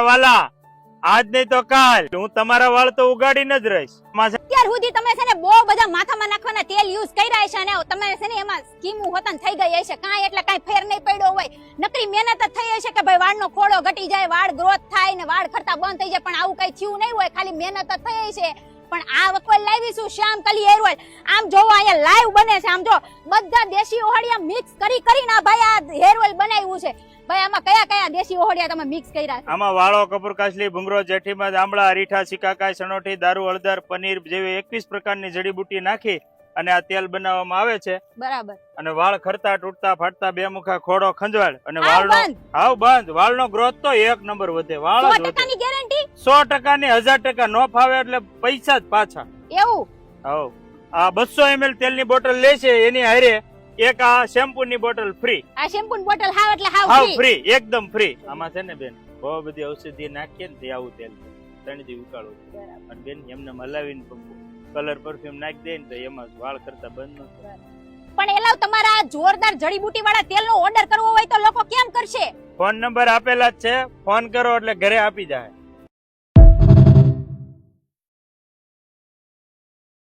વાલા આજ નહીં તો કાલ હું તમારા વાળ તો ઉગાડીને જ રહીશ. અત્યાર સુધી તમે છે ને બહુ બધા માથામાં નાખવાના તેલ યુઝ કર્યા છે અને તમે છે ને એમાં સ્કીમો હોતન થઈ ગઈ હશે. કાંઈ એટલે કાંઈ ફેર નહીં પડ્યો હોય. નકરી મહેનત જ થઈ હશે કે ભાઈ વાળનો ખોડો ઘટી જાય, વાળ ગ્રોથ થાય ને વાળ ખરતા બંધ થઈ જાય, પણ આવું કઈ થયું નહીં હોય. ખાલી મહેનત જ થઈ હશે. પણ આ વખત લાવીશું શ્યામ કલી હેર ઓઇલ. આમ જોવો અહીંયા લાઈવ બને છે. આમ જો બધા દેશી ઓહળિયા મિક્સ કરીને આ ભાઈ આ હેર ઓઇલ બનાવ્યું છે. ભાઈ આમાં કયા કયા દેશી ઓહળિયા તમે મિક્સ કર્યા છે? આમાં વાળો, કપૂર, કાચલી, ભૂંગળો, જેઠીમાં, જાંબળા, અરીઠા, સિકાકાઈ, સનોઠી, દારૂ, હળદર, પનીર જેવી 21 પ્રકારની જડીબુટી નાખી અને આ તેલ બનાવવામાં આવે છે. બરાબર. અને વાળ ખરતા, તૂટતા, ફાટતા, બે મુખા, ખોડો, ખંજવાળ અને વાળનો હાવ બંધ. વાળનો ગ્રોથ તો એક નંબર વધે. વાળ 100% ગેરંટી. 100%ની 1000% નો ફાવે એટલે પૈસા જ પાછા. એવું? હાવ. આ 200 ml તેલની બોટલ લેશે એની હારે એક આ શેમ્પુ ની બોટલ ફ્રી. આ શેમ્પુ ની બોટલ હાવ એટલે હાવ ફ્રી, એકદમ ફ્રી. આમાં છે ને બેન બહુ બધી ઔષધિ નાખીએ ને તે આવું તેલ છે. 3 દી ઉકાળો અને બેન એમને હલાવીને કલર પરફ્યુમ નાખી દે ને તો એમાં વાળ કરતા બંધ ન થાય. પણ એલાવ તમારા જોરદાર જડીબુટી વાળા તેલનો ઓર્ડર કરવો હોય તો લોકો કેમ કરશે? ફોન નંબર આપેલા જ છે, ફોન કરો એટલે ઘરે આપી જાય.